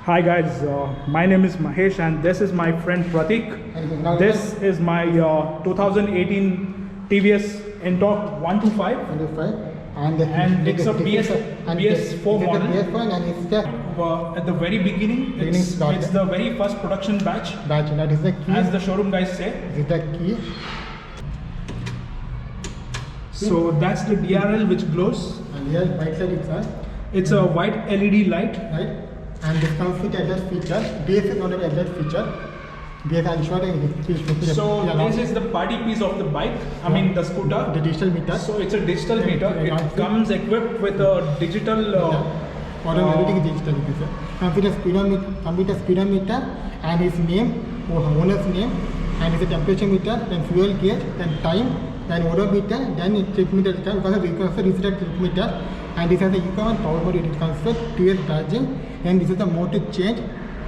Hi guys, my name is Mahesh and this is my friend Pratik. This is my 2018 TVS Ntorq 125 and it's a BS4 model. And it's the At the very beginning, it's the very first production batch, that is the key. as the showroom guys say. This is the key. So that's the DRL which glows. And here right side It's a white LED light. right? And this comes with adjust feature. BS is not an adjust feature. BS I'm sure So this is the party piece of the bike, I mean the scooter. the digital meter. So it's a digital meter. It comes equipped with a digital Everything is digital. Computer speedometer and his name, owner's name, and it's a temperature meter, then fuel gauge, then time, then odometer, then trip meter because it comes with a trip meter, and this has the eco and power mode. It comes with 2S charging, and this is the mode to change,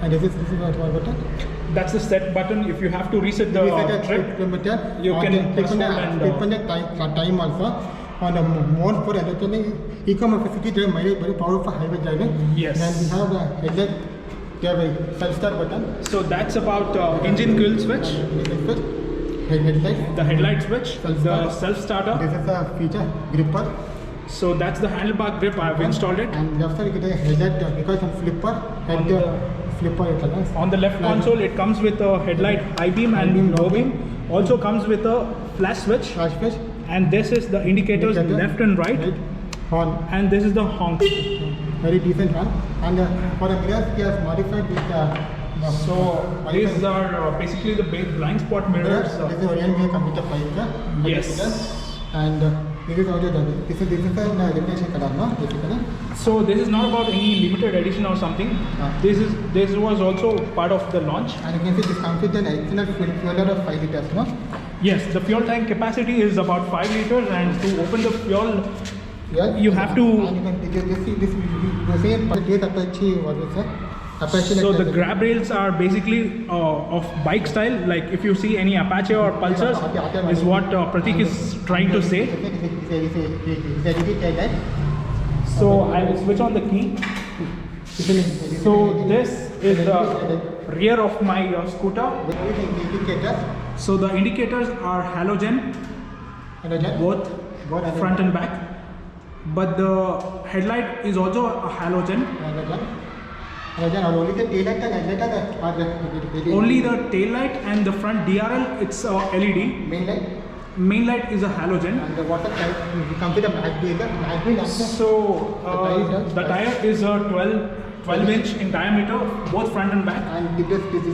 and this is what button. That's the set button. If you have to reset the trip, kilometer, you can press on and time also. On the mode for electronic e-commerce facility, very powerful highway driving. Yes. Then we have the headlight. We have a self-start button. so that's about engine kill switch, Headlight. the headlight switch, the Self-start. self-starter. This is the feature gripper. So that's the handlebar grip. I've installed it. And left side we get a headlight because some flipper On and the- flipper colors. On the left console, it comes with a headlight high beam High and beam, low low beam. Also comes with a flash switch, Flash switch. and this is the indicators left and right, Horn. and this is the honk. Very decent one. And for the mirrors, he has modified with So these are basically the blind spot mirrors. This is Orion computer 5. Yes. And this is also the this is a limitation color, no? Basically. So this is not about any limited edition or something. This was also part of the launch. And you can see this comes with an additional fuel of 5 liters, no? Yes, the fuel tank capacity is about 5 liters, and to open the fuel, Yeah. you have to. And you can see this. You see this Apache, what is it? Apache. So like the that. grab rails are basically of bike style. Like if you see any Apache or Pulsars, is what Pratik is trying to say. So I will switch on the key. So this is the rear of my scooter. So the indicators are halogen, both front and back. But the headlight is also a halogen. Only the tail light and the front DRL, it's a LED. Main light. Main light is a halogen. And the water tank comes with a mag wheel. So the tire is a 12 inch in diameter, both front and back. And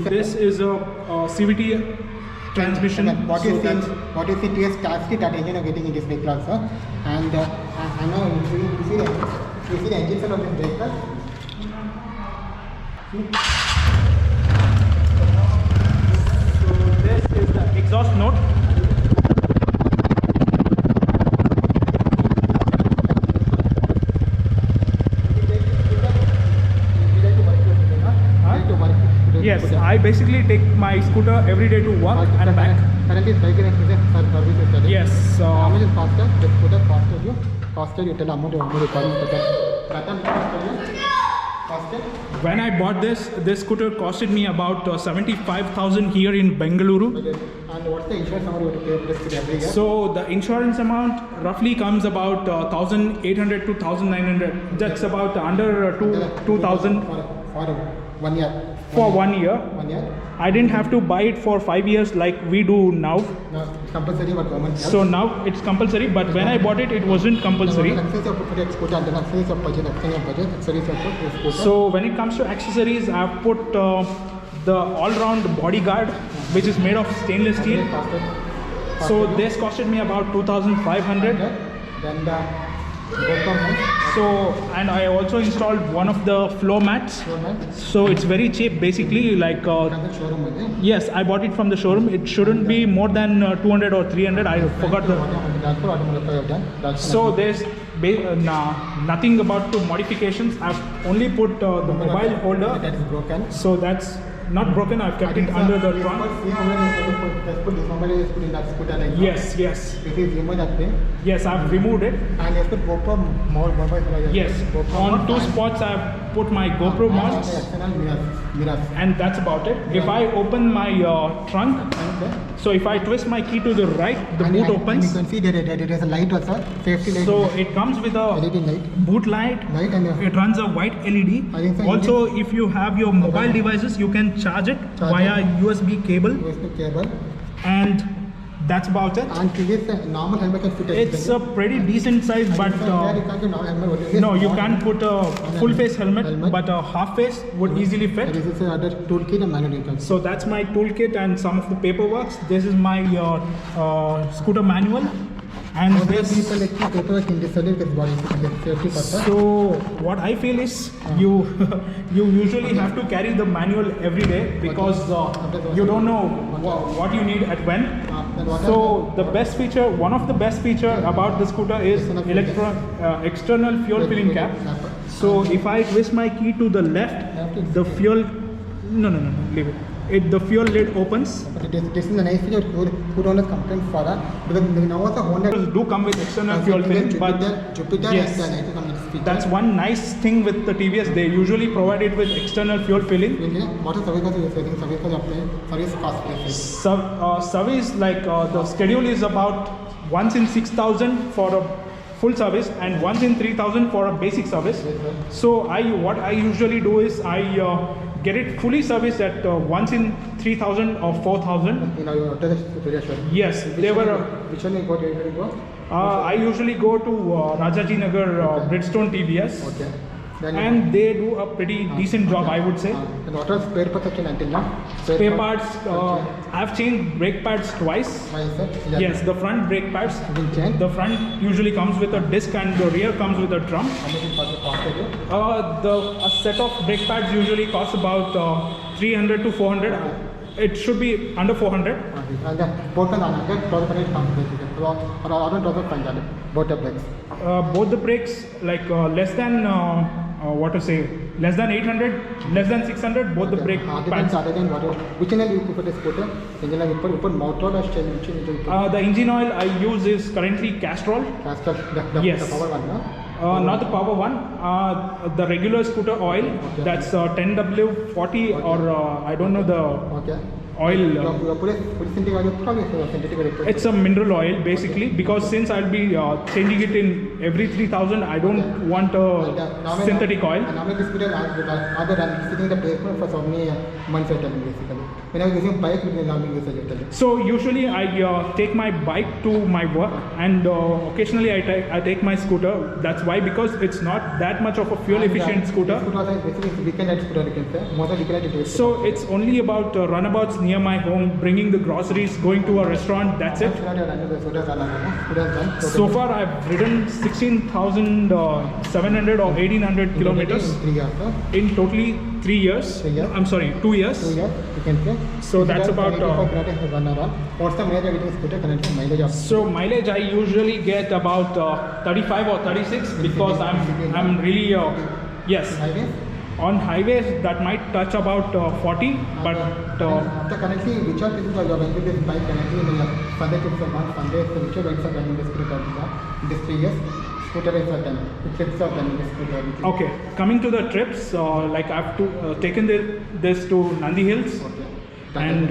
This is a CVT transmission. What So is that's- what is it? Yes, that engine are getting in this vehicle also. And I know you see the engine side of this vehicle. So this is the exhaust note. Yes, I basically take my scooter every day to work and back. Currently, this bike is service. Yes. How much is faster? The scooter faster you tell amount of requirement. Faster. When I bought this scooter costed me about 75,000 here in Bengaluru. And what's the insurance amount you have to pay for this scooter every year? So the insurance amount roughly comes about 1,800 to 1,900. That's about under 2,000 for 1 year. for 1 year. 1 year. I didn't have to buy it for 5 years like we do now. No, it's compulsory but government. So now it's compulsory, but when I bought it, it wasn't compulsory. So when it comes to accessories, I've put the all-round bodyguard, which is made of stainless steel. So this costed me about 2,500. Then the bottom one. So, and I also installed one of the floor mats. So it's very cheap, basically like. Yes, I bought it from the showroom. It shouldn't be more than 200 or 300. I forgot the. So there's nothing about the modifications. I've only put the mobile holder. That is broken. So that's not broken. I've kept it under the trunk. Yes, yes. Yes, I've removed it. And let's put GoPro mobile. Yes, on 2 spots I've put my GoPro mounts, external mirrors. and that's about it. If I open my trunk, so if I twist my key to the right, the boot And opens. you can see there is a light also, safety light. So it comes with a LED light. boot light. Light and It runs a white LED. I think so. Also, if you have your mobile devices, you can charge it via USB cable, USB cable. and that's about it. And this normal helmet can fit. It's a pretty decent size, but you can't do normal helmet. Only no, you small. can't put a full face helmet, Helmet. but a half face would easily fit. This is another toolkit and manual income. So that's my toolkit and some of the paperwork. This is my scooter manual, and Other this. people like keep paperwork in this solid because body safety purpose. So what I feel is you you usually have to carry the manual every day because you don't know what you need at when. Then what So the best feature, one of the best feature about the scooter is external fuel filling cap. So if I twist my key to the left, the fuel no leave it. The fuel lid opens. But this is a nice feature who don't have complaint for that because now also Honda Do come with external fuel filling, but Jupiter yes, and the nice feature. that's one nice thing with the TVS. They usually provide it with external fuel filling. What is service cost you are saying? Service cost apply service cost. Service like the schedule is about once in 6,000 for a full service and once in 3,000 for a basic service. So what I usually do is I get it fully serviced at once in 3,000 or 4,000. You know, your address is very sure. Yes, they were. Which one you got? You go? I usually go to Rajaji Nagar Bridgestone TVS. Okay. Then And they do a pretty decent job, I would say. and what are spare parts actually until now? Spare parts, I've changed brake pads twice. Why is that? Yes, the front brake pads. You will change. The front usually comes with a disc and the rear comes with a drum. How much is the cost of it? A set of brake pads usually costs about 300 to 400. It should be under 400. And the both are on the product rate comes basically. Or around 1,500. Both the brakes. Both the brakes like less than what to say, less than 800, less than 600. Both the brake pads. Other than what? Which engine you put a scooter? Engine you put motor or shell? Which engine you put? The engine oil I use is currently Castrol. Castrol, the Yes. power one, no? Not the power one, the regular scooter oil. Okay. That's 10W40 or I don't know the Okay. oil. You put synthetic oil, probably synthetic oil. It's a mineral oil basically because since I'll be changing it in every 3,000, I don't want a synthetic oil. Normally this scooter rather than sitting in the pavement for so many months at a time basically. When I was using bike, we will normally use it at a time. So usually I take my bike to my work and occasionally I take my scooter. That's why, because it's not that much of a fuel efficient scooter. Scooter is basically weekend at scooter, you can say. Most of the weekend it is. So it's only about runabouts near my home, bringing the groceries, going to a restaurant. That's it. So far I've ridden 16,700 or 1,800 kilometers In 3 years, no? in totally 3 years. 3 years. I'm sorry, 2 years. 2 years, you can say. So that's about, 85 kilometers per 1 hour. What's the mileage of getting scooter currently mileage of? So mileage I usually get about 35 or 36 because I'm really yes. Highway? On highways that might touch about 40, but After currently, which are people you are going to this bike currently in Sunday to month, Sunday, so which are bikes are running this scooter in this 3 years? Scooter is a 10. Trips are running this scooter. okay. Coming to the trips, like I've taken this to Nandi Hills. Okay. And,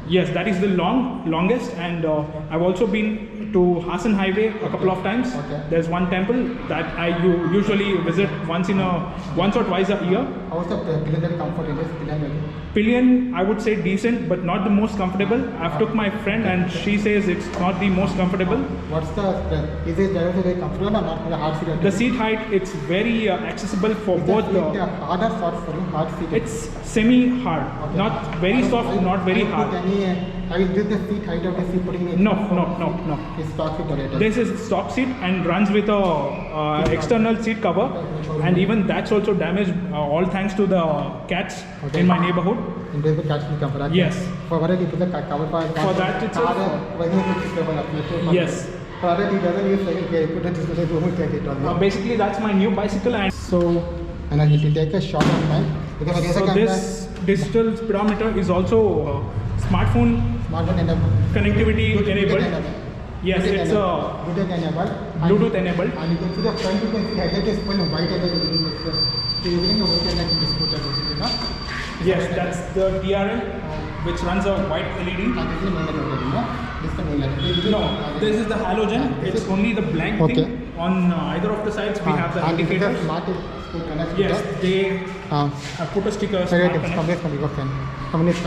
Yes, that is the longest, and I've also been to Hassan Highway a couple of times. Okay. There's one temple that I usually visit once or twice a year. How's the pillion comfort in this pillion? Pillion, I would say decent, but not the most comfortable. I've took my friend and she says it's not the most comfortable. What's the is it very comfortable or not the hard seat? The seat height, it's very accessible for both. Hard or soft for you? Hard seat. It's semi-hard, Okay. not very soft, not very hard. I will do the seat height of the seat putting in. No. It's stock seat or it. This is stock seat and runs with a external seat cover, and even that's also damaged. All thanks to the cats Okay. in my neighborhood. And there's the catch me cover. Yes. For what you put the cover for that itself. Yes. For other it doesn't use like okay, put it to won't take it on. Basically, that's my new bicycle, and And then it will take a short of time because there is so a this digital speedometer is also smartphone smartphone and connectivity enabled. Yes, it's Bluetooth enabled. Bluetooth enabled. And you can see the front, you can see headlight is full white as a everything over here like this scooter basically, no? Yes, that's the DRL, which runs a white LED. And this is main light over here, no? This is the main light. No, this is the halogen. It's only the blank Okay. thing. On either of the sides, we have the and this is the indicators. smart scooter. Yes, they Ah. have put a sticker. Sorry, Smart Connect. company.